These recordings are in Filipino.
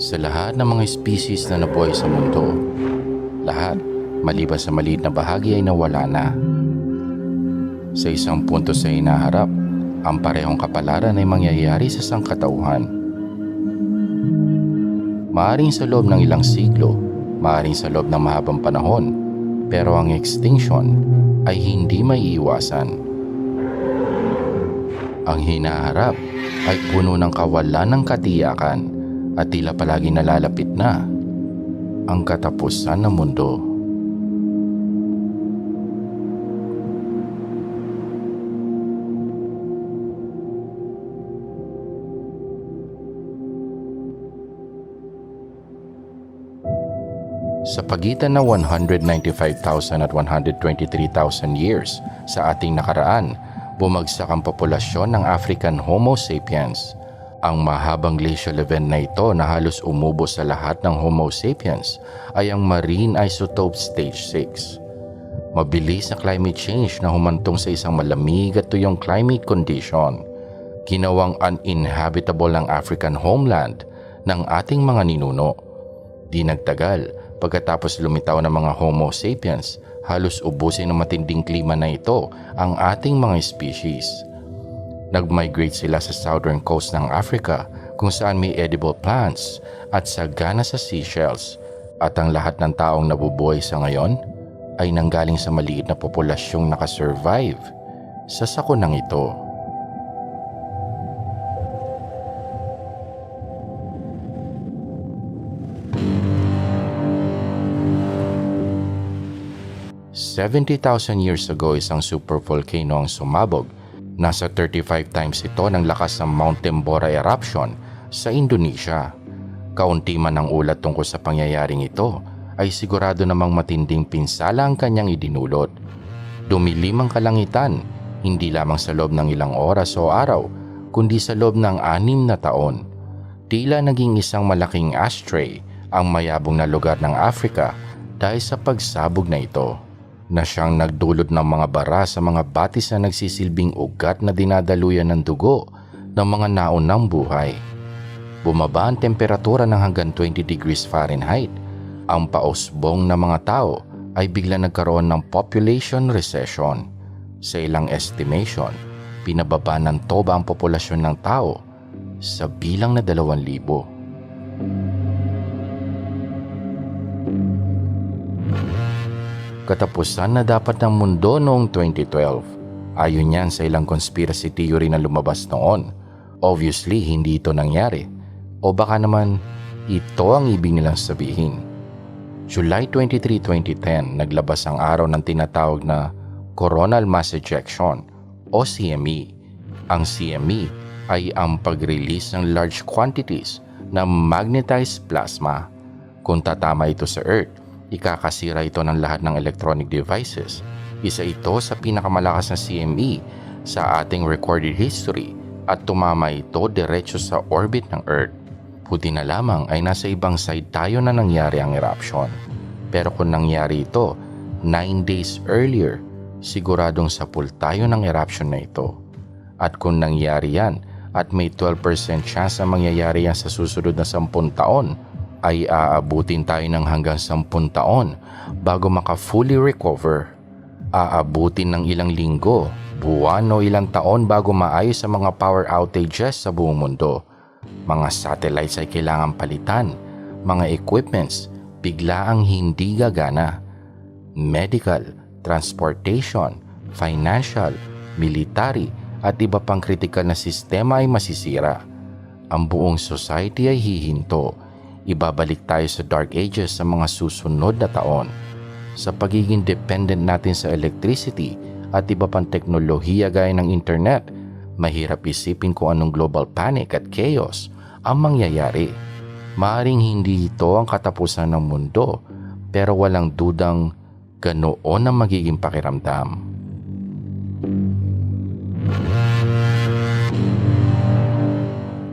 Sa lahat ng mga species na nabuhay sa mundo, lahat, maliban sa maliit na bahagi ay nawala na. Sa isang punto sa hinaharap, ang parehong kapalaran ay mangyayari sa sangkatauhan. Maaring sa loob ng ilang siglo, maaring sa loob ng mahabang panahon, pero ang extinction ay hindi maiiwasan. Ang hinaharap ay puno ng kawalan ng katiyakan at tila palagi nalalapit na ang katapusan ng mundo. Sa pagitan ng 195,000 at 123,000 years sa ating nakaraan, bumagsak ang populasyon ng African Homo sapiens. Ang mahabang glacial event na ito na halos umubos sa lahat ng Homo sapiens ay ang marine isotope stage 6. Mabilis na climate change na humantong sa isang malamig at tuyong climate condition. Ginawang uninhabitable ang African homeland ng ating mga ninuno. Di nagtagal, pagkatapos lumitaw ng mga Homo sapiens, halos ubusin ng matinding klima na ito ang ating mga species. Nag-migrate sila sa southern coast ng Africa kung saan may edible plants at sagana sa seashells. At ang lahat ng taong nabubuhay sa ngayon ay nanggaling sa maliit na populasyong nakasurvive sa sakunang ito. $70,000 years ago, isang supervolcano ang sumabog. Nasa 35 times ito ng lakas ng Mount Tambora eruption sa Indonesia. Kaunti man ang ulat tungkol sa pangyayaring ito, ay sigurado namang matinding pinsala ang kanyang idinulot. Dumilim ang kalangitan, hindi lamang sa loob ng ilang oras o araw, kundi sa loob ng 6 na taon. Tila naging isang malaking ashtray ang mayabong na lugar ng Africa dahil sa pagsabog na ito, na siyang nagdulot ng mga bara sa mga batis na nagsisilbing ugat na dinadaluyan ng dugo ng mga naunang buhay. Bumaba ang temperatura ng hanggang 20 degrees Fahrenheit. Ang pausbong na mga tao ay bigla nagkaroon ng population recession. Sa ilang estimation, pinababa ng toba ang populasyon ng tao sa bilang na 2,000. Katapusan na dapat ng mundo noong 2012. Ayon yan sa ilang conspiracy theory na lumabas noon. Obviously, hindi ito nangyari. O baka naman, ito ang ibig nilang sabihin. July 23, 2010, naglabas ang araw ng tinatawag na Coronal Mass Ejection o CME. Ang CME ay ang pag-release ng large quantities ng magnetized plasma. Kung tatama ito sa Earth, ikakasira ito ng lahat ng electronic devices. Isa ito sa pinakamalakas na CME sa ating recorded history at tumama ito diretso sa orbit ng Earth. Buti na lamang ay nasa ibang side tayo na nangyari ang eruption. Pero kung nangyari ito 9 days earlier, siguradong sapul tayo ng eruption na ito. At kung nangyari yan at may 12% chance na mangyayari yan sa susunod na 10 taon, ay aabutin tayo ng hanggang 10 taon bago maka-fully recover. Aabutin ng ilang linggo, buwan o ilang taon bago maayos sa mga power outages sa buong mundo. Mga satellites ay kailangan palitan, mga equipments bigla ang hindi gagana. Medical, transportation, financial, military at iba pang kritikal na sistema ay masisira. Ang buong society ay hihinto. Ibabalik tayo sa dark ages sa mga susunod na taon. Sa pagiging dependent natin sa electricity at iba pang teknolohiya gaya ng internet, mahirap isipin kung anong global panic at chaos ang mangyayari. Maaring hindi ito ang katapusan ng mundo, pero walang dudang ganoon ang magiging pakiramdam.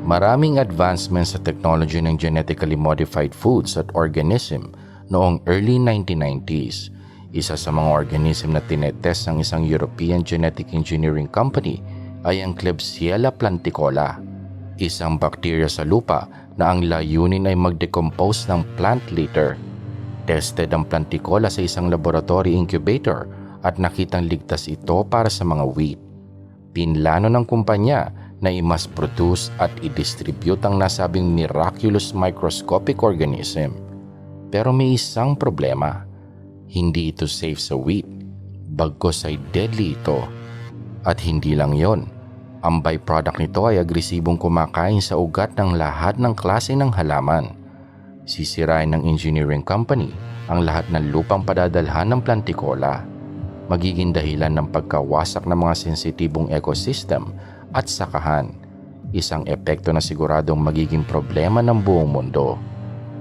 Maraming advancements sa technology ng genetically modified foods at organism noong early 1990s. Isa sa mga organism na tinetest ng isang European genetic engineering company ay ang Klebsiella planticola. isang bakterya sa lupa na ang layunin ay mag-decompose ng plant litter. Tested ang planticola sa isang laboratory incubator at nakitang ligtas ito para sa mga wheat. Pinlano ng kumpanya na i-mass produce at i-distribute ang nasabing miraculous microscopic organism. Pero may isang problema. Hindi ito safe sa wheat. Bagkus ay deadly ito. At hindi lang yon. Ang byproduct nito ay agresibong kumakain sa ugat ng lahat ng klase ng halaman. Sisirain ng engineering company ang lahat ng lupang padadalhan ng planticola. Magiging dahilan ng pagkawasak ng mga sensitibong ecosystem at sakahan. Isang epekto na siguradong magiging problema ng buong mundo.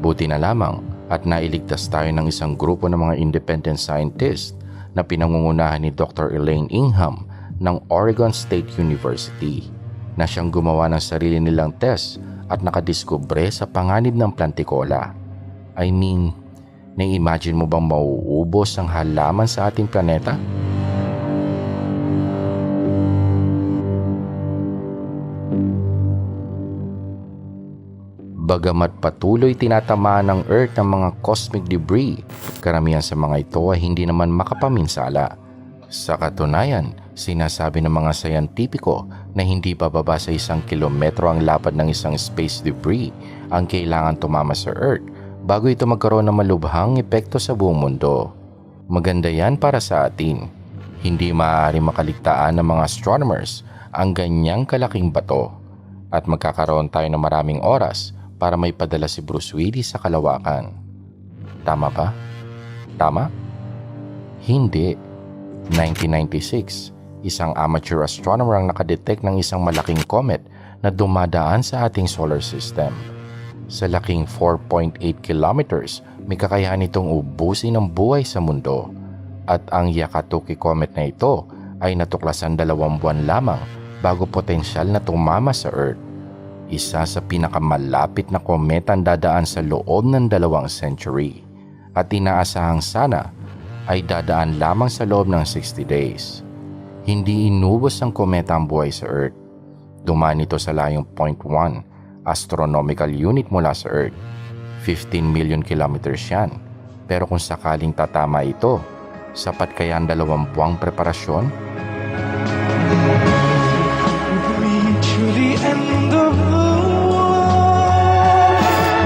Buti na lamang at nailigtas tayo ng isang grupo ng mga independent scientists na pinangungunahan ni Dr. Elaine Ingham ng Oregon State University na siyang gumawa ng sarili nilang test at nakadiskubre sa panganib ng planticola. I mean, na-imagine mo bang mauubos ang halaman sa ating planeta? Bagamat patuloy tinatamaan ng Earth ng mga cosmic debris, karamihan sa mga ito ay hindi naman makapaminsala. Sa katunayan, sinasabi ng mga sayantipiko na hindi bababa sa 1 kilometro ang lapad ng isang space debris ang kailangan tumama sa Earth bago ito magkaroon ng malubhang epekto sa buong mundo. Maganda yan para sa atin. Hindi maaari makaligtaan ng mga astronomers ang ganyang kalaking bato at magkakaroon tayo ng maraming oras para may padala si Bruce Willis sa kalawakan. Tama ba? Tama? Hindi. 1996, isang amateur astronomer ang nakadetect ng isang malaking comet na dumadaan sa ating solar system. Sa laking 4.8 kilometers, may kakayahan itong ubusin ang buhay sa mundo. At ang Yakatuki comet na ito ay natuklasan 2 buwan lamang bago potensyal na tumama sa Earth. Isa sa pinakamalapit na kometa ang dadaan sa loob ng 2 century at inaasahang sana ay dadaan lamang sa loob ng 60 days. Hindi inubos ng kometa ang buhay sa Earth. Dumaan ito sa layong 0.1 astronomical unit mula sa Earth. 15 million kilometers yan. Pero kung sakaling tatama ito, sapat kaya ang 2 buwang preparasyon? We truly end the world.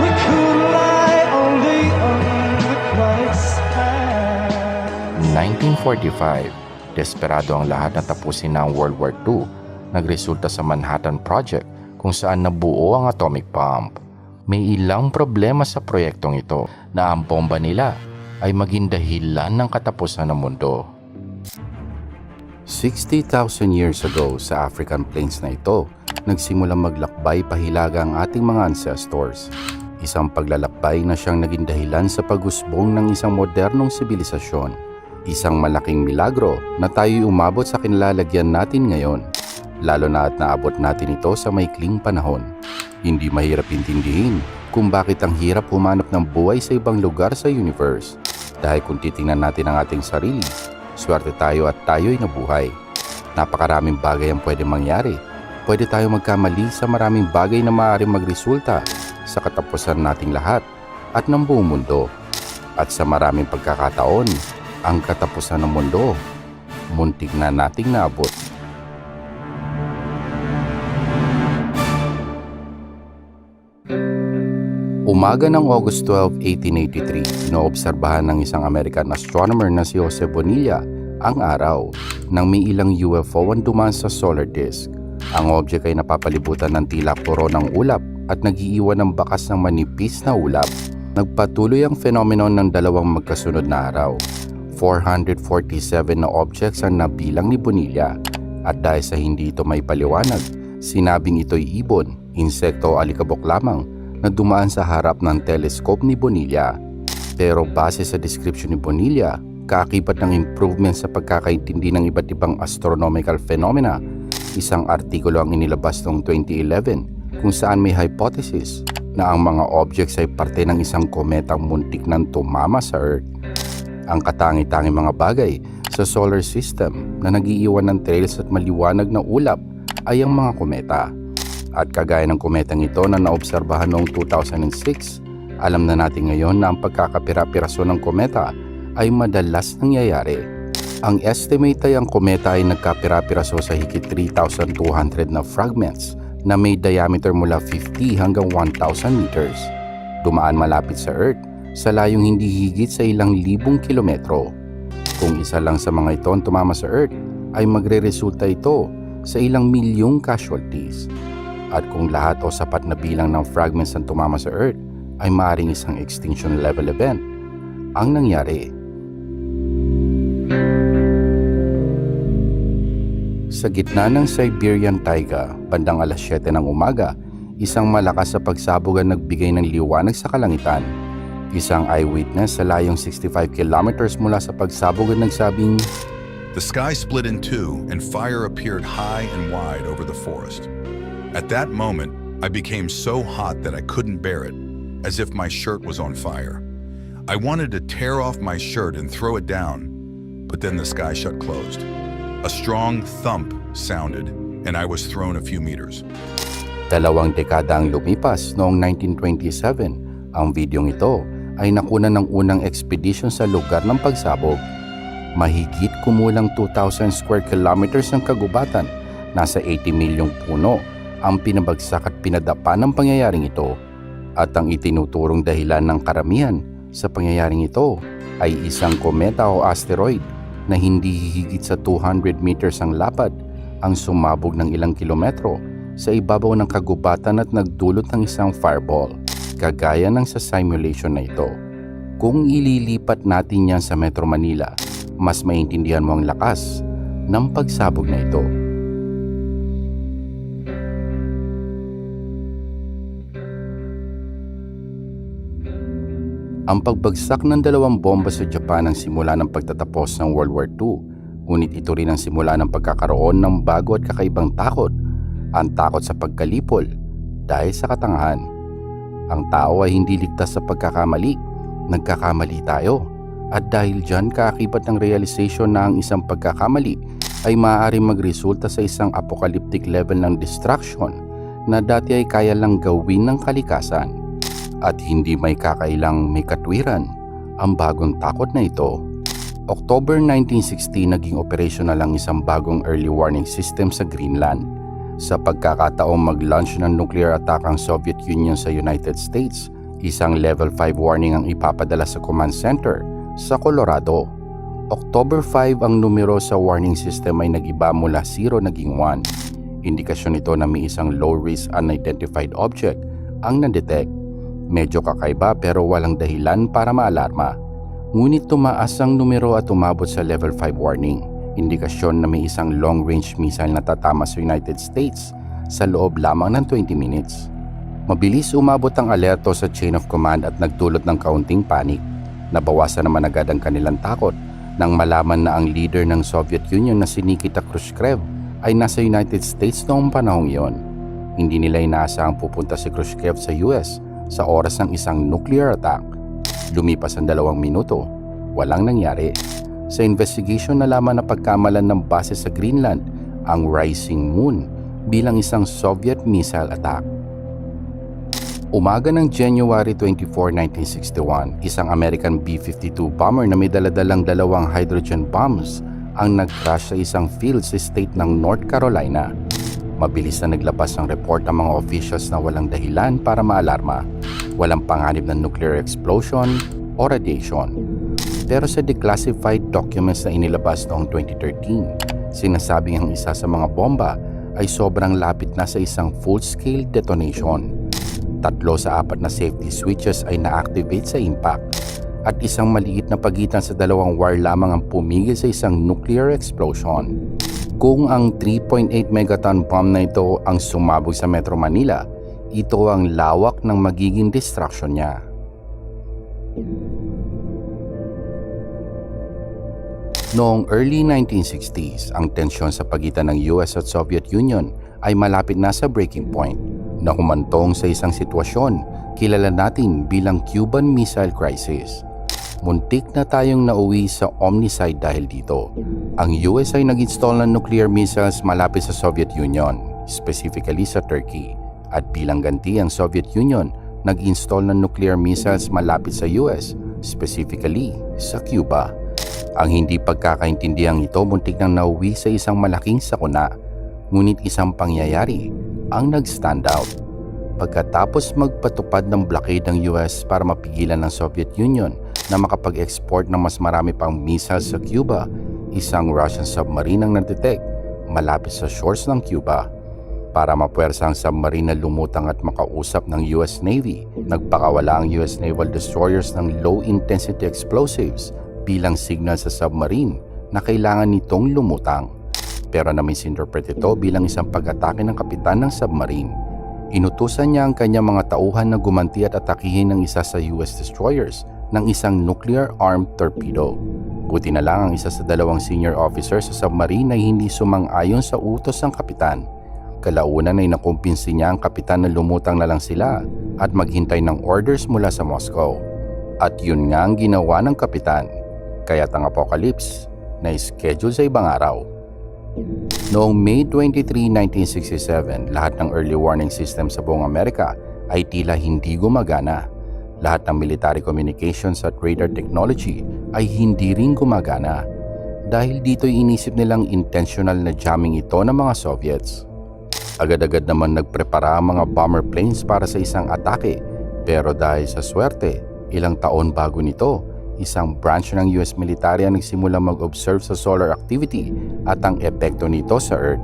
We could lie only on the quiet side. 1945, desperado ang lahat na tapusin na ang World War II. Nagresulta sa Manhattan Project kung saan nabuo ang atomic bomb. May ilang problema sa proyektong ito na ang bomba nila ay maging dahilan ng katapusan ng mundo. 60,000 years ago sa African plains na ito, nagsimulang maglakbay pahilaga ang ating mga ancestors. Isang paglalakbay na siyang naging dahilan sa pag-usbong ng isang modernong sibilisasyon. Isang malaking milagro na tayo'y umabot sa kinalalagyan natin ngayon, lalo na at naabot natin ito sa maikling panahon. Hindi mahirap intindihin kung bakit ang hirap humanap ng buhay sa ibang lugar sa universe. Dahil kung titingnan natin ang ating sarili, swerte tayo at tayo'y nabuhay. Napakaraming bagay ang pwede mangyari. Pwede tayo magkamali sa maraming bagay na maaaring magresulta sa katapusan nating lahat at ng buong mundo. At sa maraming pagkakataon, ang katapusan ng mundo, muntik na nating naabot. Umaga ng August 12, 1883, inoobserbahan ng isang American astronomer na si Jose Bonilla ang araw nang may ilang UFO ang dumaan sa solar disk. Ang object ay napapalibutan ng tila puro ng ulap at nag-iiwan ng bakas ng manipis na ulap. Nagpatuloy ang phenomenon ng 2 magkasunod na araw. 447 na objects ang nabilang ni Bonilla at dahil sa hindi ito may paliwanag, sinabing ito'y ibon, insekto o alikabok lamang na dumaan sa harap ng telescope ni Bonilla. Pero base sa description ni Bonilla, kaakibat ng improvement sa pagkakaintindi ng iba't ibang astronomical phenomena, isang artikulo ang inilabas noong 2011 kung saan may hypothesis na ang mga objects ay parte ng isang kometang muntik nang tumama sa Earth. Ang katangi-tanging mga bagay sa solar system na nag-iiwan ng trails at maliwanag na ulap ay ang mga kometa. At kagaya ng kometang ito na naobserbahan noong 2006, alam na natin ngayon na ang pagkakapira-piraso ng kometa ay madalas nangyayari. Ang estimate ay ang kometa ay nagkapira-piraso sa higit 3,200 na fragments na may diameter mula 50 hanggang 1,000 meters. Dumaan malapit sa Earth sa layong hindi higit sa ilang libong kilometro. Kung isa lang sa mga ito ang tumama sa Earth, ay magre-resulta ito sa ilang milyong casualties. At kung lahat o sapat na bilang ng fragments ang tumama sa Earth, ay maaaring isang extinction level event ang nangyari. Sa gitna ng Siberian Taiga, bandang alas 7 ng umaga, isang malakas sa pagsabog ang nagbigay ng liwanag sa kalangitan. Isang eyewitness sa layong 65 kilometers mula sa pagsabog ang nagsabing, The sky split in two and fire appeared high and wide over the forest. At that moment, I became so hot that I couldn't bear it, as if my shirt was on fire. I wanted to tear off my shirt and throw it down, but then the sky shut closed. A strong thump sounded, and I was thrown a few meters. 2 dekada ang lumipas noong 1927. Ang videong ito ay nakuna ng unang expedition sa lugar ng pagsabog. Mahigit kumulang 2,000 square kilometers ng kagubatan, nasa 80 milyong puno ang pinabagsak at pinadapa ng pangyayaring ito. At ang itinuturong dahilan ng karamihan sa pangyayaring ito ay isang kometa o asteroid na hindi hihigit sa 200 meters ang lapad ang sumabog ng ilang kilometro sa ibabaw ng kagubatan at nagdulot ng isang fireball, kagaya ng sa simulation na ito. Kung ililipat natin yan sa Metro Manila, mas maintindihan mo ang lakas ng pagsabog na ito. Ang pagbagsak ng 2 bomba sa Japan ang simula ng pagtatapos ng World War II, ngunit ito rin ang simula ng pagkakaroon ng bago at kakaibang takot, ang takot sa pagkalipol dahil sa katangahan. Ang tao ay hindi ligtas sa pagkakamali, nagkakamali tayo, at dahil dyan kaakibat ng realization na ang isang pagkakamali ay maaaring magresulta sa isang apocalyptic level ng destruction na dati ay kaya lang gawin ng kalikasan. At hindi may kakailang may katwiran ang bagong takot na ito. October 1960 naging operational ang isang bagong early warning system sa Greenland. Sa pagkakataong mag-launch ng nuclear attack ang Soviet Union sa United States, isang level 5 warning ang ipapadala sa command center sa Colorado. October 5 ang numero sa warning system ay nag-iba mula 0 naging 1. Indikasyon ito na may isang low-risk unidentified object ang na-detect. Medyo kakaiba pero walang dahilan para maalarma. Ngunit tumaas ang numero at umabot sa level 5 warning. Indikasyon na may isang long-range missile na tatama sa United States sa loob lamang ng 20 minutes. Mabilis umabot ang alerto sa chain of command at nagdulot ng kaunting panik. Nabawasan naman agad ang kanilang takot nang malaman na ang leader ng Soviet Union na si Nikita Khrushchev ay nasa United States noong panahong iyon. Hindi nila inaasahang pupunta si Khrushchev sa US sa oras ng isang nuclear attack. Lumipas ang 2 minuto, walang nangyari. Sa investigation nalaman na pagkamalan ng base sa Greenland ang Rising Moon bilang isang Soviet missile attack. Umaga ng January 24, 1961, isang American B-52 bomber na may daladalang 2 hydrogen bombs ang nag-crash sa isang field sa state ng North Carolina. Mabilis na naglabas ng report ang mga officials na walang dahilan para maalarma. Walang panganib ng nuclear explosion o radiation. Pero sa declassified documents na inilabas noong 2013, sinasabing ang isa sa mga bomba ay sobrang lapit na sa isang full-scale detonation. 3 sa 4 na safety switches ay na-activate sa impact at isang maliit na pagitan sa 2 wire lamang ang pumigil sa isang nuclear explosion. Kung ang 3.8 megaton bomb na ito ang sumabog sa Metro Manila, ito ang lawak ng magiging destruction niya. Noong early 1960s, ang tensyon sa pagitan ng US at Soviet Union ay malapit na sa breaking point na humantong sa isang sitwasyon kilala natin bilang Cuban Missile Crisis. Muntik na tayong nauwi sa omnicide dahil dito. Ang US ay nag-install ng nuclear missiles malapit sa Soviet Union, specifically sa Turkey. At bilang ganti ang Soviet Union, nag-install ng nuclear missiles malapit sa US, specifically sa Cuba. Ang hindi pagkakaintindihang ito muntik nang nauwi sa isang malaking sakuna, ngunit isang pangyayari ang nag-stand out. Pagkatapos magpatupad ng blockade ng US para mapigilan ng Soviet Union na makapag-export ng mas marami pang missiles sa Cuba, isang Russian submarine ang nadetect malapit sa shores ng Cuba. Para mapuwersa ang submarine na lumutang at makausap ng US Navy, nagpakawala ang US naval destroyers ng low-intensity explosives bilang signal sa submarine na kailangan nitong lumutang. Pero na-misinterpret ito bilang isang pag-atake ng kapitan ng submarine. Inutusan niya ang kanyang mga tauhan na gumanti at atakihin ng isa sa US destroyers ng isang nuclear-armed torpedo. Buti na lang ang isa sa dalawang senior officers sa submarine ay hindi sumang-ayon sa utos ng kapitan. Kalaunan ay nakumpinsi niya ang kapitan na lumutang na lang sila at maghintay ng orders mula sa Moscow. At yun nga ang ginawa ng kapitan, kaya't ang apocalypse na schedule sa ibang araw. Noong May 23, 1967, lahat ng early warning system sa buong Amerika ay tila hindi gumagana. Lahat ng military communications at radar technology ay hindi rin gumagana. Dahil dito'y inisip nilang intentional na jamming ito ng mga Soviets. Agad-agad naman nagprepara ang mga bomber planes para sa isang atake, pero dahil sa swerte, ilang taon bago nito, isang branch ng US military ang nagsimula mag-observe sa solar activity at ang epekto nito sa Earth.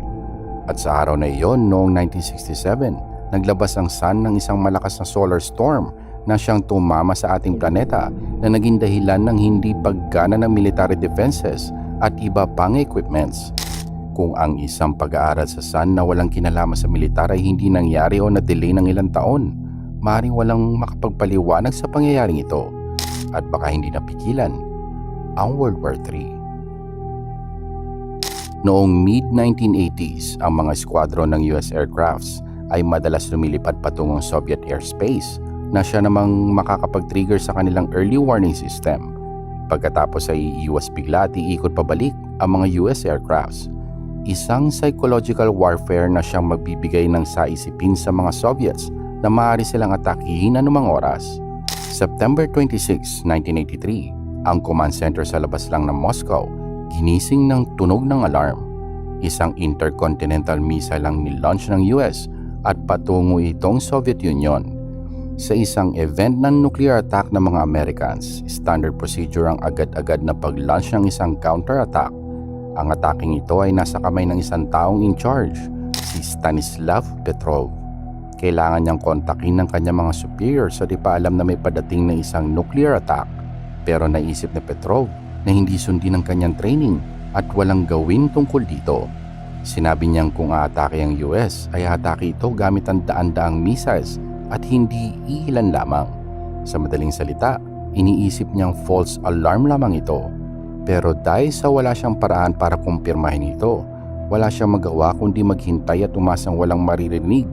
At sa araw na iyon, noong 1967, naglabas ang sun ng isang malakas na solar storm na siyang tumama sa ating planeta na naging dahilan ng hindi paggana ng military defenses at iba pang equipments. Kung ang isang pag-aaral sa sun na walang kinalaman sa militar ay hindi nangyari o na-delay ng ilang taon, maaaring walang makapagpaliwanag sa pangyayaring ito at baka hindi napigilan ang World War III. Noong mid-1980s, ang mga squadron ng US aircrafts ay madalas lumilipad patungong Soviet airspace na siya namang makakapag-trigger sa kanilang early warning system. Pagkatapos ay iiwas bigla at iikot pabalik ang mga US aircrafts. Isang psychological warfare na siyang magbibigay ng saisipin sa mga Soviets na maaari silang atakihin anumang oras. September 26, 1983, ang command center sa labas lang ng Moscow ginising ng tunog ng alarm. Isang intercontinental missile ang nilaunch ng US at patungo itong Soviet Union. Sa isang event ng nuclear attack ng mga Americans, standard procedure ang agad-agad na pag-launch ng isang counter-attack. Ang ataking ito ay nasa kamay ng isang taong in charge, si Stanislav Petrov. Kailangan niyang kontakin ng kanyang mga superiors so di pa alam na may padating na isang nuclear attack. Pero naisip ni Petrov na hindi sundin ang kanyang training at walang gawin tungkol dito. Sinabi niyang kung aatake ang US ay aatake ito gamit ang daan-daang missiles at hindi iilan lamang. Sa madaling salita, iniisip niyang false alarm lamang ito. Pero dahil sa wala siyang paraan para kumpirmahin ito, wala siyang magawa kundi maghintay at umasang walang maririnig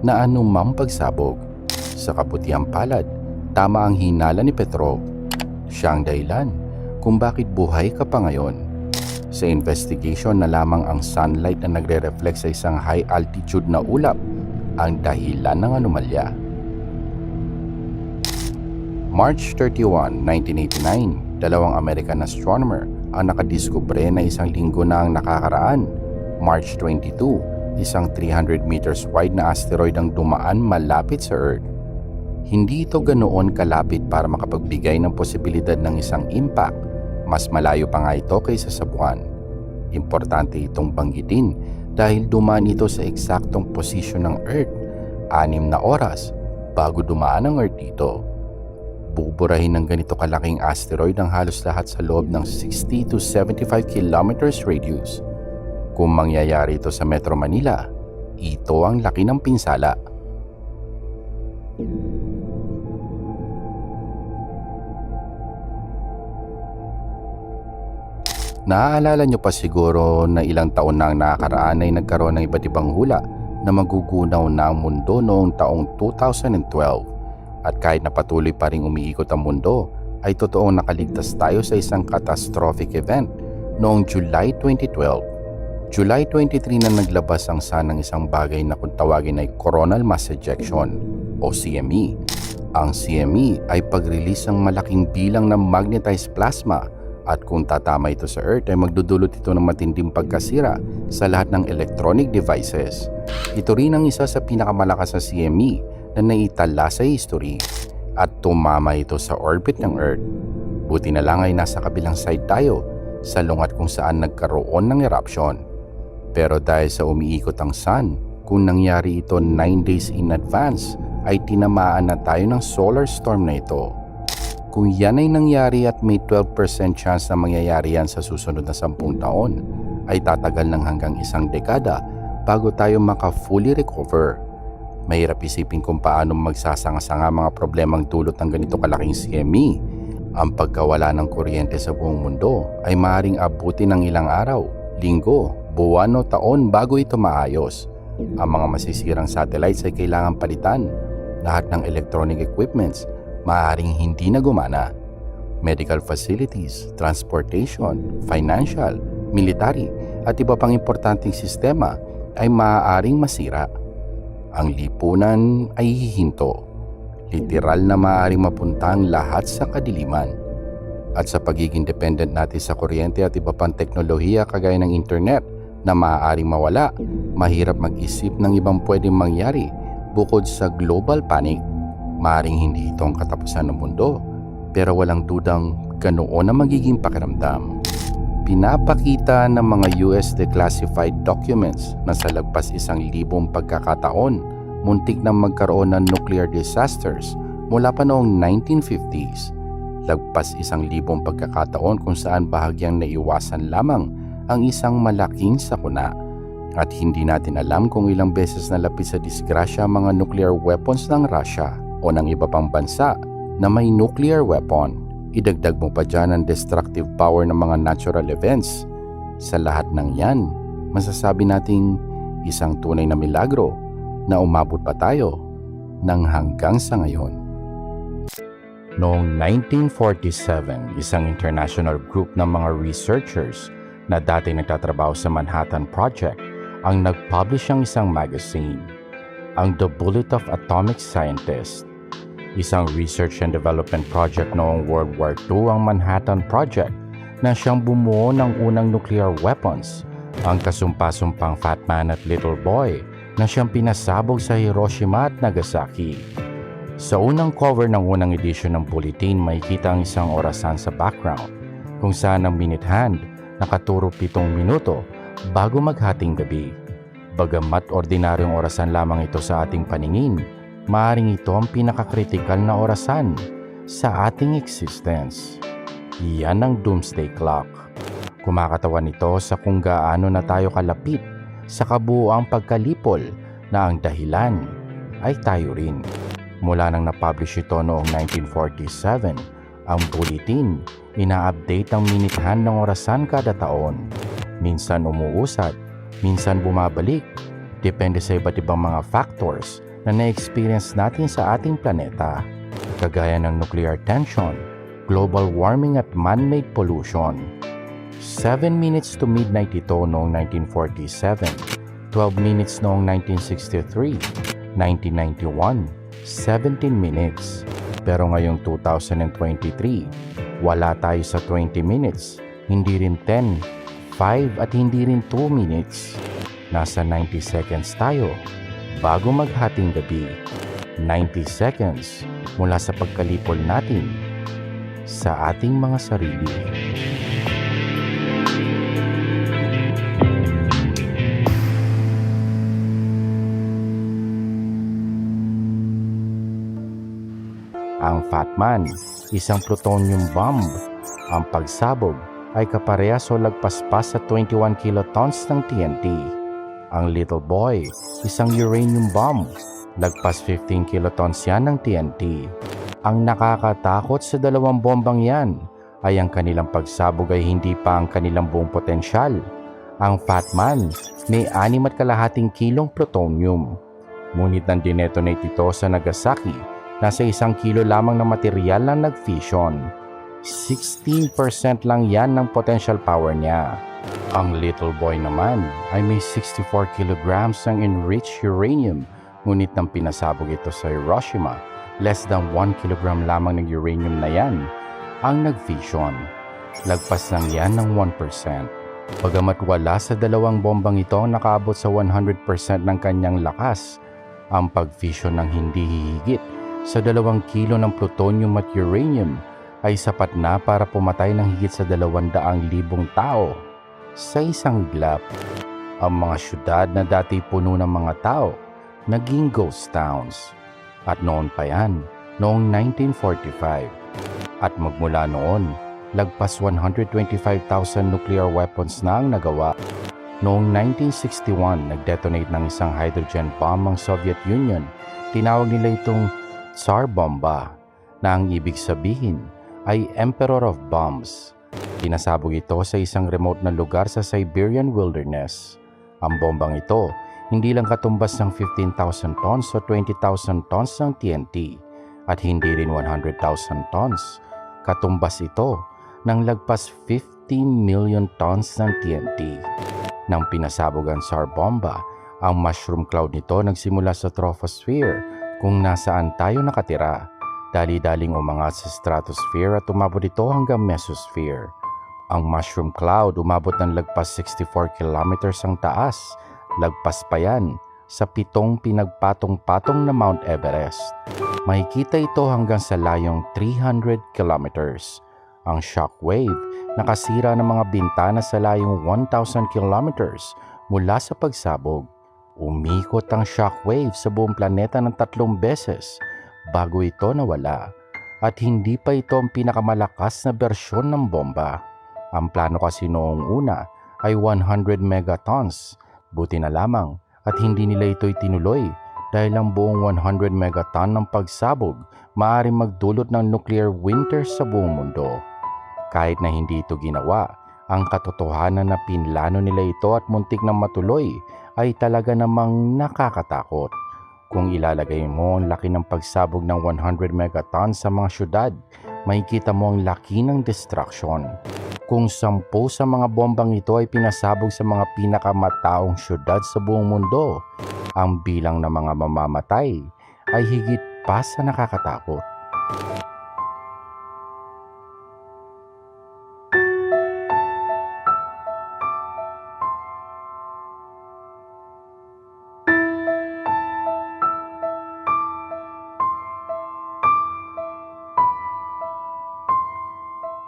na anumang pagsabog. Sa kabutihang palad, tama ang hinala ni Petrov. Siya ang dahilan kung bakit buhay ka pa ngayon. Sa investigation na lamang ang sunlight na nagre-reflect sa isang high altitude na ulap ang dahilan ng anomalya. March 31, 1989, dalawang American astronomer ang nakadiskubre na isang linggo na ang nakakaraan. March 22, isang 300 meters wide na asteroid ang dumaan malapit sa Earth. Hindi ito ganoon kalapit para makapagbigay ng posibilidad ng isang impact. Mas malayo pa nga ito kaysa sa buwan. Importante itong banggitin dahil dumaan ito sa eksaktong posisyon ng Earth, 6 na oras bago dumaan ang Earth dito. Buburahin ng ganito kalaking asteroid ang halos lahat sa loob ng 60 to 75 kilometers radius. Kung mangyayari ito sa Metro Manila, ito ang laki ng pinsala. Naaalala nyo pa siguro na ilang taon na ang nakakaraan ay nagkaroon ng iba't ibang hula na magugunaw na ang mundo noong taong 2012. At kahit na patuloy pa ring umiikot ang mundo, ay totoong nakaligtas tayo sa isang catastrophic event noong July 2012. July 23 na naglabas ang SAN ng isang bagay na kung tawagin ay coronal mass ejection o CME. Ang CME ay pag-release ng malaking bilang ng magnetized plasma at kung tatama ito sa Earth ay magdudulot ito ng matinding pagkasira sa lahat ng electronic devices. Ito rin ang isa sa pinakamalakas na CME na naitala sa history at tumama ito sa orbit ng Earth. Buti na lang ay nasa kabilang side tayo sa lungat kung saan nagkaroon ng eruption. Pero dahil sa umiikot ang sun, kung nangyari ito 9 days in advance, ay tinamaan na tayo ng solar storm na ito. Kung yan ay nangyari at may 12% chance na mangyayari yan sa susunod na 10 taon, ay tatagal ng hanggang 1 dekada bago tayo maka-fully recover. Mahirap isipin kung paano magsasanga-sanga mga problemang dulot ng ganito kalaking CME. Ang pagkawala ng kuryente sa buong mundo ay maaaring abutin ng ilang araw, linggo, buwan o taon bago ito maayos. Ang mga masisirang satellites ay kailangan palitan. Lahat ng electronic equipments maaaring hindi na gumana. Medical facilities, transportation, financial, military at iba pang importanteng sistema ay maaaring masira. Ang lipunan ay hihinto. Literal na maaaring mapunta ang lahat sa kadiliman. At sa pagiging dependent natin sa kuryente at iba pang teknolohiya kagaya ng internet na maaaring mawala, mahirap mag-isip ng ibang pwedeng mangyari bukod sa global panic. Maaaring hindi ito ang katapusan ng mundo, pero walang dudang ganoon ang magiging pakiramdam. Pinapakita ng mga US declassified documents na sa lagpas 1,000 pagkakataon muntik na magkaroon ng nuclear disasters mula pa noong 1950s. Lagpas 1,000 pagkakataon kung saan bahagyang naiwasan lamang ang isang malaking sakuna. At hindi natin alam kung ilang beses nalapit sa disgrasya ang mga nuclear weapons ng Russia o ng iba pang bansa na may nuclear weapon. Idagdag mo pa dyan ang destructive power ng mga natural events. Sa lahat ng yan, masasabi nating isang tunay na milagro na umabot pa tayo ng hanggang sa ngayon. Noong 1947, isang international group ng mga researchers na dati nagtatrabaho sa Manhattan Project ang nag-publish ng isang magazine, ang The Bullet of Atomic Scientists. Isang research and development project noong World War II ang Manhattan Project na siyang bumuo ng unang nuclear weapons, ang kasumpa-sumpang Fat Man at Little Boy na siyang pinasabog sa Hiroshima at Nagasaki. Sa unang cover ng unang edisyon ng bulletin, makikita ang isang orasan sa background kung saan ang minute hand nakaturo 7 minuto bago maghating gabi. Bagamat ordinaryong orasan lamang ito sa ating paningin, maaaring ito ang pinakakritikal na orasan sa ating existence. Iyan ang Doomsday Clock. Kumakatawan ito sa kung gaano na tayo kalapit sa kabuuang pagkalipol na ang dahilan ay tayo rin. Mula nang na-publish ito noong 1947, ang bulletin ina-update ang minute hand ng orasan kada taon. Minsan umuusad, minsan bumabalik, depende sa iba't ibang mga factors na na-experience natin sa ating planeta, kagaya ng nuclear tension, global warming at man-made pollution. 7 minutes to midnight ito noong 1947, 12 minutes noong 1963, 1991, 17 minutes. Pero ngayong 2023, wala tayo sa 20 minutes, hindi rin 10, 5 at hindi rin 2 minutes. Nasa 90 seconds tayo bago maghating gabi. 90 seconds mula sa pagkalipol natin sa ating mga sarili. Ang Fat Man, isang plutonium bomb. Ang pagsabog ay kaparehas o lagpaspas sa 21 kilotons ng TNT. Ang Little Boy, isang uranium bomb. Lagpas 15 kilotons yan ng TNT. Ang nakakatakot sa dalawang bombang yan ay ang kanilang pagsabog ay hindi pa ang kanilang buong potensyal. Ang Fat Man may 6.5 kilong plutonium. Ngunit nang dinetonate ito sa Nagasaki, nasa 1 kilo lamang na material ang nag-fission. 16% lang yan ng potential power niya. Ang little boy naman ay may 64 kilograms ng enriched uranium, ngunit nang pinasabog ito sa Hiroshima, less than 1 kilogram lamang ng uranium na yan ang nag-fission. Lagpas lang yan ng 1%. Bagamat wala sa dalawang bombang ito ang nakaabot sa 100% ng kanyang lakas, ang pag-fission ng hindi hihigit sa 2 kilo ng plutonium at uranium ay sapat na para pumatay ng higit sa 200,000 tao sa isang iglap. Ang mga syudad na dati puno ng mga tao naging ghost towns. At noon pa yan, noong 1945. At magmula noon, lagpas 125,000 nuclear weapons na ang nagawa. Noong 1961, nag-detonate ng isang hydrogen bomb ang Soviet Union. Tinawag nila itong Tsar Bomba, na ang ibig sabihin ay Emperor of Bombs. Pinasabog ito sa isang remote na lugar sa Siberian wilderness. Ang bombang ito, hindi lang katumbas ng 15,000 tons o 20,000 tons ng TNT at hindi rin 100,000 tons. Katumbas ito ng lagpas 15 million tons ng TNT. Nang pinasabog ang Tsar Bomba, ang mushroom cloud nito nagsimula sa troposphere kung nasaan tayo nakatira. Dali-daling umangat sa stratosphere at umabot ito hanggang mesosphere. Ang mushroom cloud umabot ng lagpas 64 kilometers ang taas. Lagpas pa yan sa 7 pinagpatong-patong na Mount Everest. Makikita ito hanggang sa layong 300 kilometers. Ang shockwave nakasira ng mga bintana sa layong 1,000 kilometers mula sa pagsabog. Umikot ang shockwave sa buong planeta ng 3 beses bago ito nawala. At hindi pa ito ang pinakamalakas na bersyon ng bomba. Ang plano kasi noong una ay 100 megatons. Buti na lamang at hindi nila ito itinuloy dahil ang buong 100 megaton ng pagsabog maaaring magdulot ng nuclear winter sa buong mundo. Kahit na hindi ito ginawa, ang katotohanan na pinlano nila ito at muntik na matuloy ay talaga namang nakakatakot. Kung ilalagay mo ang laki ng pagsabog ng 100 megatons sa mga syudad, makikita mo ang laki ng destruction. Kung 10 sa mga bombang ito ay pinasabog sa mga pinakamataong syudad sa buong mundo, ang bilang ng mga mamamatay ay higit pa sa nakakatakot.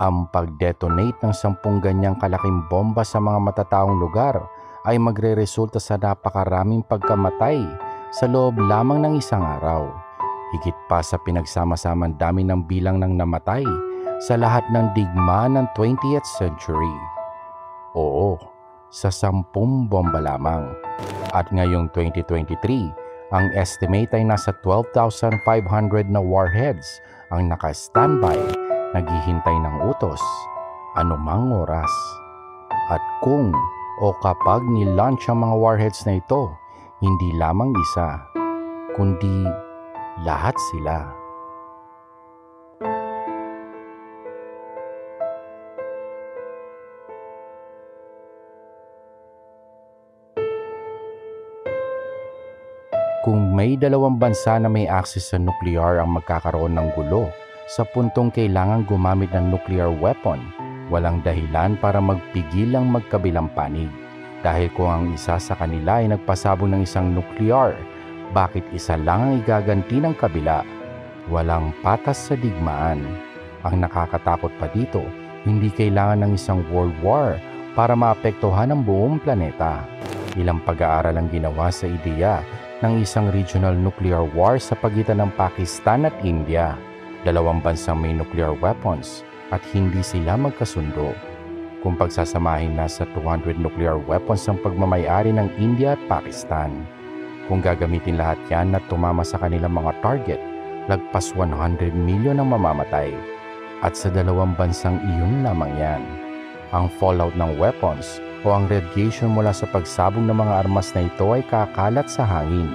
Ang pag-detonate ng 10 ganyang kalaking bomba sa mga matataong lugar ay magre-resulta sa napakaraming pagkamatay sa loob lamang ng isang araw. Higit pa sa pinagsama-samang dami ng bilang ng namatay sa lahat ng digma ng 20th century. Oo, sa 10 bomba lamang. At ngayong 2023, ang estimate ay nasa 12,500 na warheads ang naka-standby, naghihintay ng utos, anumang oras. At kung o kapag ni-launch ang mga warheads na ito, hindi lamang isa, kundi lahat sila. Kung may 2 bansa na may access sa nuclear ang magkakaroon ng gulo, sa puntong kailangan gumamit ng nuclear weapon, walang dahilan para magpigil ang magkabilang panig. Dahil kung ang isa sa kanila ay nagpasabog ng isang nuclear, bakit isa lang ang igaganti ng kabila? Walang patas sa digmaan. Ang nakakatakot pa dito, hindi kailangan ng isang world war para maapektuhan ang buong planeta. Ilang pag-aaral ang ginawa sa ideya ng isang regional nuclear war sa pagitan ng Pakistan at India. 2 bansang may nuclear weapons at hindi sila magkasundo. Kung pagsasamahin na sa 200 nuclear weapons ang pagmamayari ng India at Pakistan. Kung gagamitin lahat yan at tumama sa kanilang mga target, lagpas 100 milyon ang mamamatay. At sa 2 bansang iyon lamang yan. Ang fallout ng weapons o ang radiation mula sa pagsabog ng mga armas na ito ay kakalat sa hangin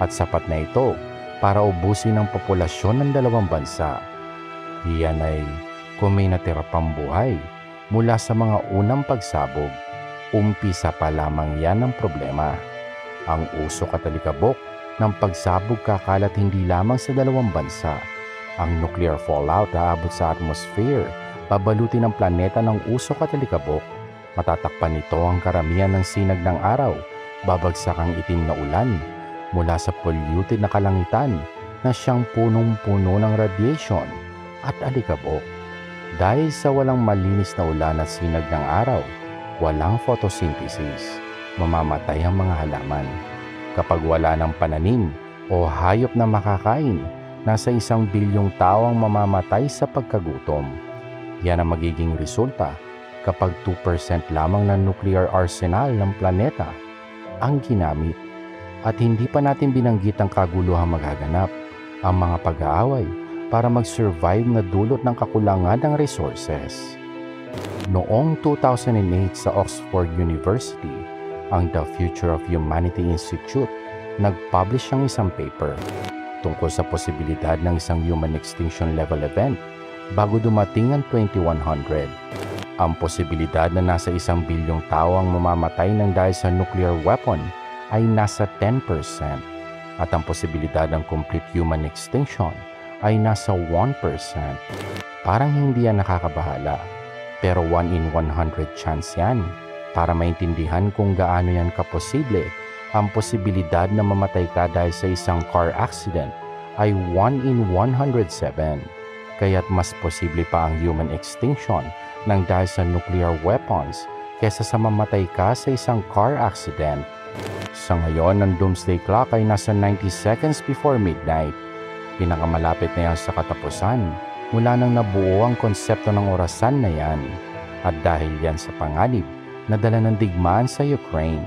at sapat na ito para ubusin ang populasyon ng 2 bansa. Iyan ay kung may natira pang buhay mula sa mga unang pagsabog. Umpisa pa lamang yan ng problema. Ang usok at alikabok ng pagsabog kakalat hindi lamang sa dalawang bansa. Ang nuclear fallout aabot sa atmosphere, babalutin ang planeta ng usok at alikabok. Matatakpan nito ang karamihan ng sinag ng araw, babagsak ang itim na ulan mula sa polluted na kalangitan na siyang punong-puno ng radiation at alikabok. Dahil sa walang malinis na ulan at sinag ng araw, walang photosynthesis, mamamatay ang mga halaman. Kapag wala ng pananim o hayop na makakain, nasa 1 bilyong tao ang mamamatay sa pagkagutom. Yan ang magiging resulta kapag 2% lamang ng nuclear arsenal ng planeta ang ginamit. At hindi pa natin binanggit ang kaguluhang magaganap, ang mga pag-aaway para mag-survive na dulot ng kakulangan ng resources. Noong 2008 sa Oxford University, ang The Future of Humanity Institute nag-publish ang isang paper tungkol sa posibilidad ng isang human extinction level event bago dumating ang 2100. Ang posibilidad na nasa 1 bilyong tao ang mamamatay ng dahil sa nuclear weapon ay nasa 10% at ang posibilidad ng complete human extinction ay nasa 1%. Parang hindi yan nakakabahala, pero 1 in 100 chance yan para maintindihan kung gaano yan kaposible. Ang posibilidad na mamatay ka dahil sa isang car accident ay 1 in 107, kaya't mas posible pa ang human extinction ng dahil sa nuclear weapons kesa sa mamatay ka sa isang car accident. Sa ngayon, ang doomsday clock ay nasa 90 seconds before midnight. Pinakamalapit na yan sa katapusan mula nang nabuo ang konsepto ng orasan na yan. At dahil yan sa panganib na dala ng digmaan sa Ukraine.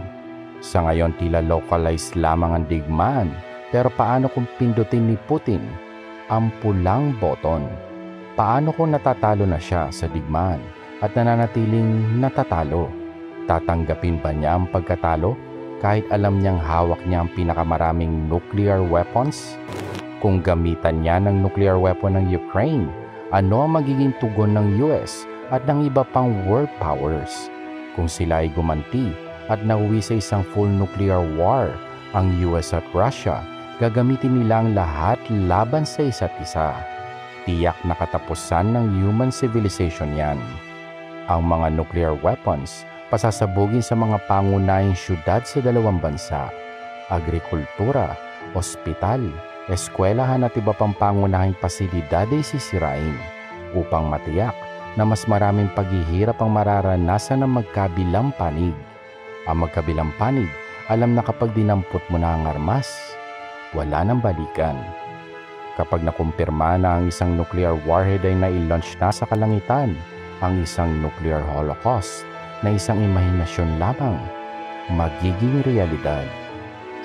Sa ngayon, tila localized lamang ang digmaan, pero paano kung pindutin ni Putin ang pulang boton? Paano kung natatalo na siya sa digmaan at nananatiling natatalo? Tatanggapin ba niya ang pagkatalo kahit alam niyang hawak niya ang pinakamaraming nuclear weapons? Kung gamitan niya ng nuclear weapon ng Ukraine, ano ang magiging tugon ng US at ng iba pang world powers? Kung sila ay gumanti at nauwi sa isang full nuclear war, ang US at Russia, gagamitin nila ang lahat laban sa isa't isa. Tiyak na katapusan ng human civilization yan. Ang mga nuclear weapons pasasabugin sa mga pangunahing syudad sa dalawang bansa, agrikultura, ospital, eskwelahan at iba pang pangunahing pasilidad ay sisirain upang matiyak na mas maraming paghihirap ang mararanasan ng magkabilang panig. Ang magkabilang panig, alam na kapag dinampot mo na ang armas, wala nang balikan. Kapag nakumpirma na ang isang nuclear warhead ay nai-launch na sa kalangitan, ang isang nuclear holocaust na isang imahinasyon lamang, magiging realidad.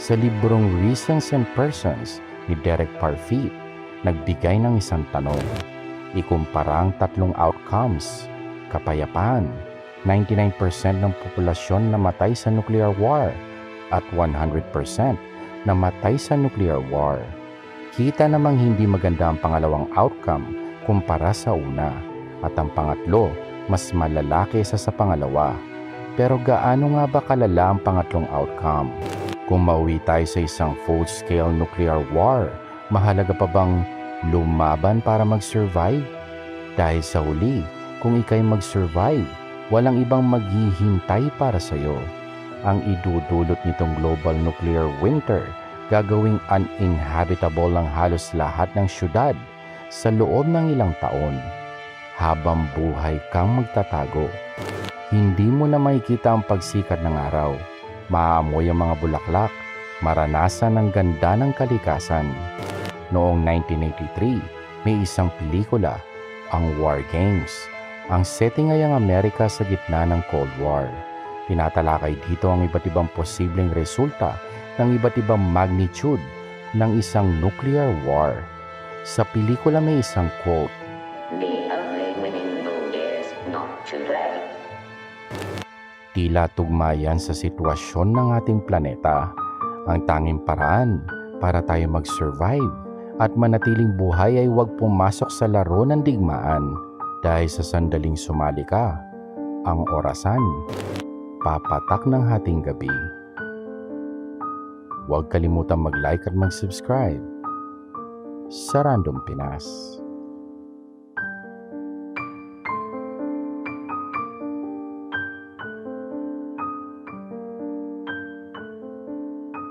Sa librong Reasons and Persons ni Derek Parfit, nagbigay ng isang tanong. Ikumpara ang 3 outcomes: kapayapaan, 99% ng populasyon namatay sa nuclear war, at 100% namatay sa nuclear war. Kita namang hindi maganda ang pangalawang outcome kumpara sa una, at ang pangatlo, mas malala kaysa sa pangalawa. Pero gaano nga ba kalala ang pangatlong outcome? Kung mauwi tayo sa isang full-scale nuclear war, mahalaga pa bang lumaban para mag-survive? Dahil sa huli, kung ikay mag-survive, walang ibang maghihintay para sa'yo. Ang idudulot nitong global nuclear winter, gagawing uninhabitable ang halos lahat ng syudad sa loob ng ilang taon. Habang buhay kang magtatago, hindi mo na makikita ang pagsikat ng araw, maaamoy ang mga bulaklak, maranasan ang ganda ng kalikasan. Noong 1983, may isang pelikula, ang War Games. Ang setting ay ang Amerika sa gitna ng Cold War. Tinatalakay dito ang iba't ibang posibleng resulta ng iba't ibang magnitude ng isang nuclear war. Sa pelikula may isang quote, "The only winning move is not to play." tila tugmayan sa sitwasyon ng ating planeta. Ang tanging paraan para tayo mag-survive at manatiling buhay ay huwag pumasok sa laro ng digmaan. Dahil sa sandaling sumali ka, ang orasan magpapatak ng hating gabi. Huwag kalimutang mag-like at mag-subscribe sa Random Pinas.